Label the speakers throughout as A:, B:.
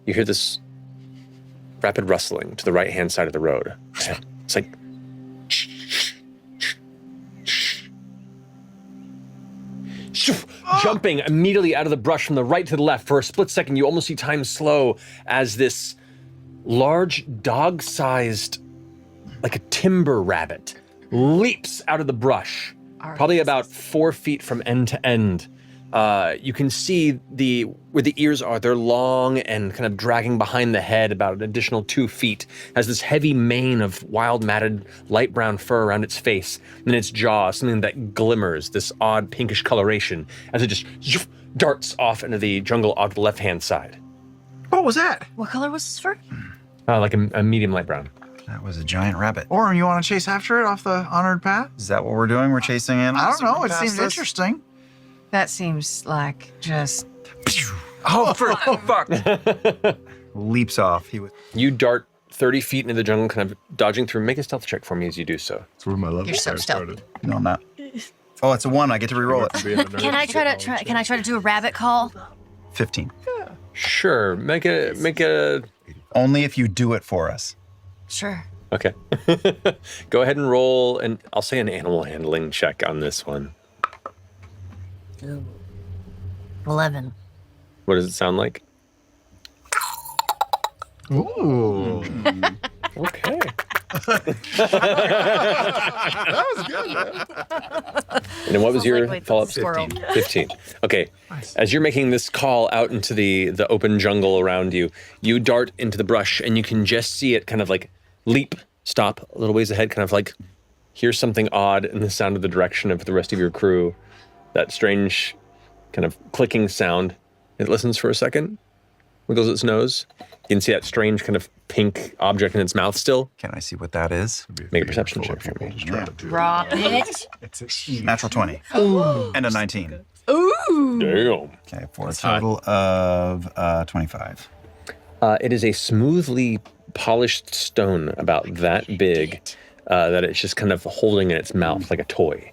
A: you hear this rapid rustling to the right-hand side of the road. It's like... Jumping immediately out of the brush from the right to the left. For a split second, you almost see time slow as this large dog-sized, like a timber rabbit, leaps out of the brush, probably about 4 feet from end to end. You can see where the ears are, they're long and kind of dragging behind the head about an additional 2 feet, has this heavy mane of wild matted light brown fur around its face, and its jaw, something that glimmers, this odd pinkish coloration, as it just darts off into the jungle off the left-hand side.
B: What was that?
C: What color was his fur?
A: Like a medium light brown.
D: That was a giant rabbit.
B: Orym, you want to chase after it off the honored path?
D: Is that what we're doing? We're chasing in?
B: I don't know. It seems interesting.
C: That seems like just...
D: Oh, fuck. Leaps off.
A: You dart 30 feet into the jungle, kind of dodging through. Make a stealth check for me as you do so.
E: That's where my level
C: You're so
E: started.
D: No, I'm not. Oh, it's a 1. I get to reroll it.
C: Can I try to do a rabbit call?
D: 15.
A: Sure, make a...
D: Only if you do it for us.
C: Sure.
A: Okay. Go ahead and roll, and I'll say an animal handling check on this one.
C: Ooh. 11.
A: What does it sound like?
E: Ooh.
A: Okay.
E: That was good, man.
A: And then what was
C: Sounds
A: your
C: like
A: follow-up?
C: squirrel.
A: 15. Okay.
E: Nice.
A: As you're making this call out into the open jungle around you, you dart into the brush, and you can just see it kind of like leap, stop a little ways ahead, kind of like hear something odd in the sound of the direction of the rest of your crew. That strange kind of clicking sound. It listens for a second, wiggles its nose. You can see that strange kind of pink object in its mouth still.
D: Can I see what that is?
A: Make a perception check for me.
C: Raw bitch.
D: Natural 20. And a 19.
C: Ooh.
A: Damn.
D: Okay, for a total of 25.
A: It is a smoothly polished stone about that big that it's just kind of holding in its mouth like a toy.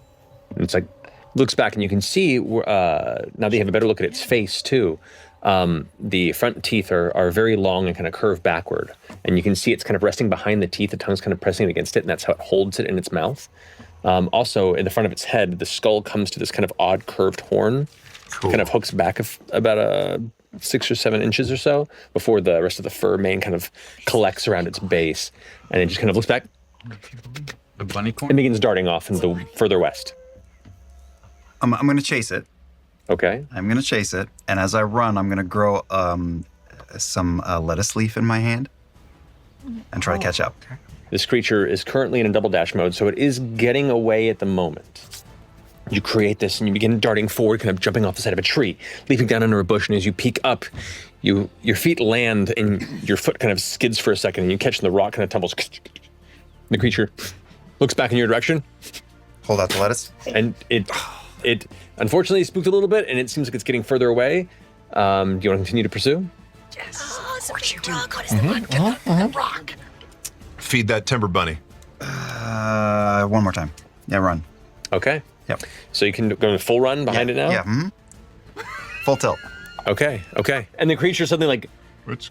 A: And it's like, looks back and you can see, now that you have a better look at its face too, the front teeth are very long and kind of curve backward. And you can see it's kind of resting behind the teeth, the tongue's kind of pressing against it, and that's how it holds it in its mouth. Also, in the front of its head, the skull comes to this kind of odd curved horn. Cool. Kind of hooks back about 6 or 7 inches or so before the rest of the fur mane kind of collects around its base. And it just kind of looks back
F: The bunny corn?
A: and begins darting off into the further west.
D: I'm going to chase it.
A: Okay.
D: I'm going to chase it. And as I run, I'm going to grow some lettuce leaf in my hand and try to catch up.
A: This creature is currently in a double dash mode, so it is getting away at the moment. You create this and you begin darting forward, kind of jumping off the side of a tree, leaping down under a bush, and as you peek up, your feet land and your foot kind of skids for a second, and you catch the rock kind of tumbles. The creature looks back in your direction.
D: Hold out the lettuce.
A: And it unfortunately spooked a little bit, and it seems like it's getting further away. Do you want to continue to pursue?
C: Yes. Oh, it's a big rock. What is the one? Get the rock.
E: Feed that timber bunny.
D: One more time. Yeah, run.
A: Okay.
D: Yep.
A: So you can go full run behind it now?
D: Yeah. Full tilt.
A: Okay. And the creature suddenly like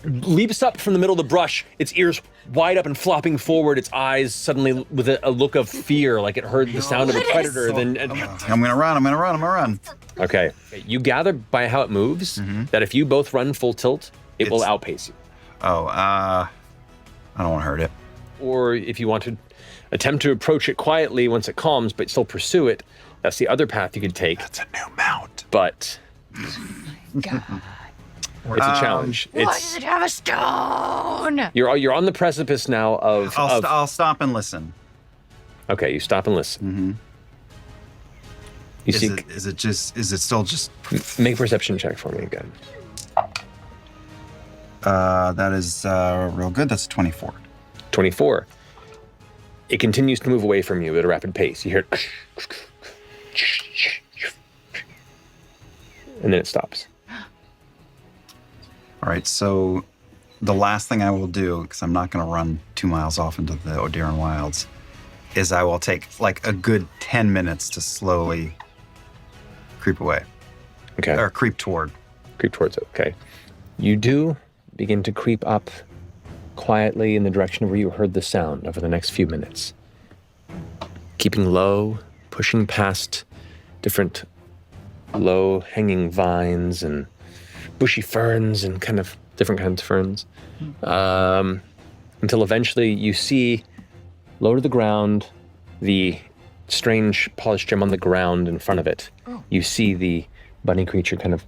A: leaps up from the middle of the brush, its ears wide up and flopping forward, its eyes suddenly with a look of fear, like it heard the sound of a predator. I'm
D: gonna run.
A: Okay. You gather by how it moves that if you both run full tilt, it will outpace you.
D: Oh, I don't want to hurt it.
A: Or if you want to attempt to approach it quietly once it calms, but still pursue it, that's the other path you could take.
E: That's a new mount.
A: But
C: God.
A: it's a challenge.
C: Why does it have a stone?
A: You're on the precipice now of...
D: I'll stop and listen.
A: Okay, you stop and listen. You
D: Is it still just...
A: Make a perception check for me again.
D: That is real good. That's 24.
A: 24. It continues to move away from you at a rapid pace. You hear it, and then it stops.
D: All right, so the last thing I will do, because I'm not going to run 2 miles off into the Odiran Wilds, is I will take like a good 10 minutes to slowly creep away.
A: Okay.
D: Or creep toward.
A: Creep towards it, okay. You do begin to creep up quietly in the direction of where you heard the sound over the next few minutes. Keeping low, pushing past different low-hanging vines and bushy ferns and kind of different kinds of ferns, until eventually you see, low to the ground, the strange polished gem on the ground in front of it. You see the bunny creature kind of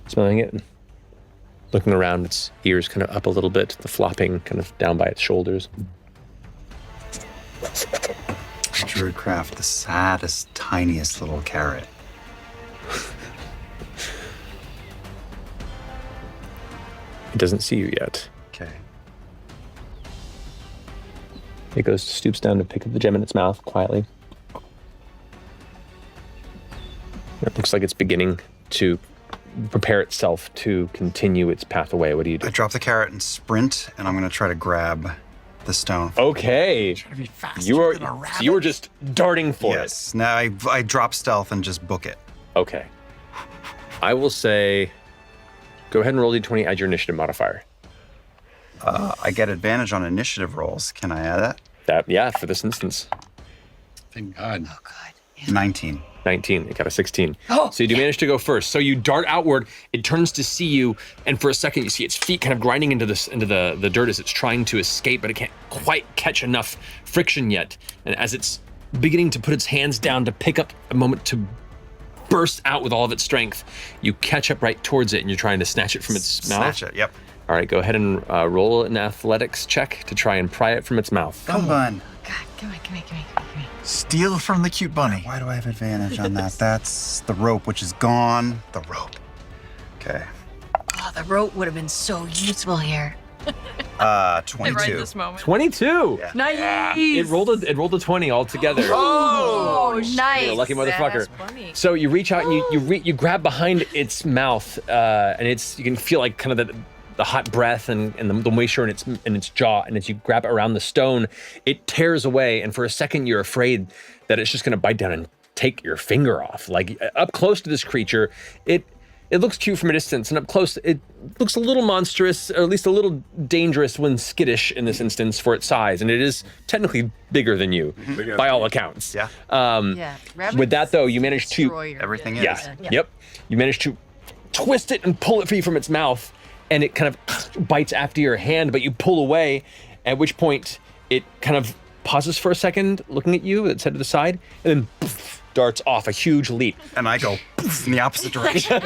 A: smelling it, looking around, its ears kind of up a little bit, the flopping kind of down by its shoulders.
D: Druidcraft, the saddest, tiniest little carrot.
A: It doesn't see you yet.
D: Okay.
A: It stoops down to pick up the gem in its mouth quietly. It looks like it's beginning to prepare itself to continue its path away. What do you do?
D: I drop the carrot and sprint, and I'm going to try to grab the stone.
A: Okay.
B: Gotta be faster
A: You
B: than a
A: are
B: rabbit.
A: you were just darting for
D: Yes. Now I drop stealth and just book it.
A: it. Okay. I will say, go ahead and roll d20, add your initiative modifier.
D: I get advantage on initiative rolls. Can I add that?
A: Yeah, for this instance.
F: Thank God.
C: Oh, God.
D: 19.
A: 19, it got a 16.
C: Oh,
A: So you do manage to go first. So you dart outward, it turns to see you, and for a second you see its feet kind of grinding into the dirt as it's trying to escape, but it can't quite catch enough friction yet. And as it's beginning to put its hands down to pick up a moment to burst out with all of its strength, you catch up right towards it and you're trying to snatch it from its mouth.
D: Snatch it, yep.
A: All right, go ahead and roll an athletics check to try and pry it from its mouth.
D: Come on.
C: God, come on.
B: Steal from the cute bunny.
D: Why do I have advantage on that? That's the rope, which is gone. The rope. Okay.
C: Oh, the rope would have been so useful here.
D: 22.
C: moment.
A: 22.
D: Yeah.
C: Nice.
A: It rolled a 20 altogether.
C: Oh, nice.
A: You're a lucky motherfucker. So you reach out and you grab behind its mouth, and you can feel like kind of the hot breath and the moisture in its jaw. And as you grab it around the stone, it tears away. And for a second, you're afraid that it's just going to bite down and take your finger off. Like up close to this creature, it looks cute from a distance, and up close, it looks a little monstrous, or at least a little dangerous when skittish in this instance for its size. And it is technically bigger than you, by all accounts.
D: Yeah.
C: Yeah.
A: With that, though, you manage to
D: Everything is.
A: Yeah. Yep. You manage to twist it and pull it free from its mouth, and it kind of bites after your hand, but you pull away, at which point it kind of pauses for a second, looking at you, its head to the side, and then poof, darts off a huge leap.
D: And I go in the opposite direction.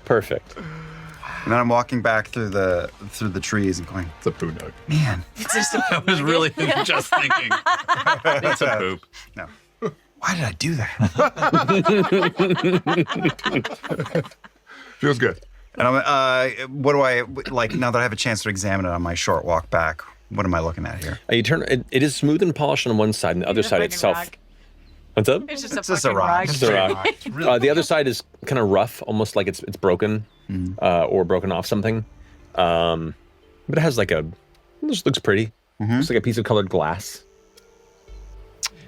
A: Perfect.
D: And then I'm walking back through the trees and going,
E: It's a poo nug.
D: man,
F: I was really just thinking. It's a poop.
D: no. Why did I do that?
E: Feels good.
D: And I'm, what do I, like, now that I have a chance to examine it on my short walk back, what am I looking at here?
A: You turn. It is smooth and polished on one side, and the other side itself.
C: rock.
A: What's up?
C: It's
D: It's just a rock.
A: It's a rock. The other side is kind of rough, almost like it's broken, or broken off something. But it has like it just looks pretty. Looks like a piece of colored glass.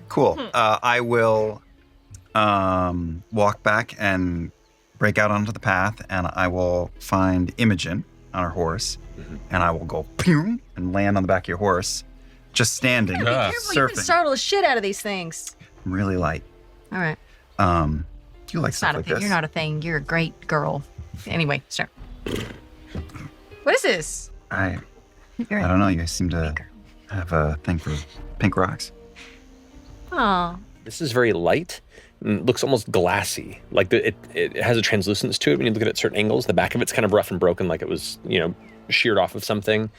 D: Cool. I will walk back and break out onto the path, and I will find Imogen on her horse, and I will go pew and land on the back of your horse, just standing,
F: Yeah.
C: Careful, you can
D: surfing.
C: startle the shit out of these things.
D: I'm really light.
C: All right.
D: You like
C: It's
D: stuff
C: not a
D: like
C: thing.
D: this?
C: You're not a thing. You're a great girl. Anyway, start. What is this?
D: I don't know. You guys seem to have a thing for pink rocks.
C: Oh,
A: This is very light. And looks almost glassy. Like it has a translucence to it when you look at it at certain angles. The back of it's kind of rough and broken, like it was sheared off of something.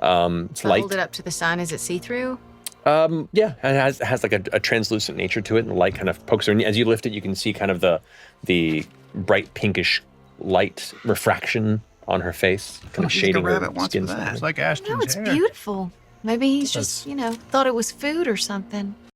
A: It's light.
C: hold it up to the sun. Is it see-through?
A: Yeah, it has like a translucent nature to it, and the light kind of pokes through. And as you lift it, you can see kind of the bright pinkish light refraction on her face, kind of
D: you think a
A: shading her
D: rabbit wants
A: skin.
D: with that?
A: slightly.
E: It's like
C: No,
E: Ashton's
C: it's
E: hair.
C: beautiful. Maybe he's just, thought it was food or something.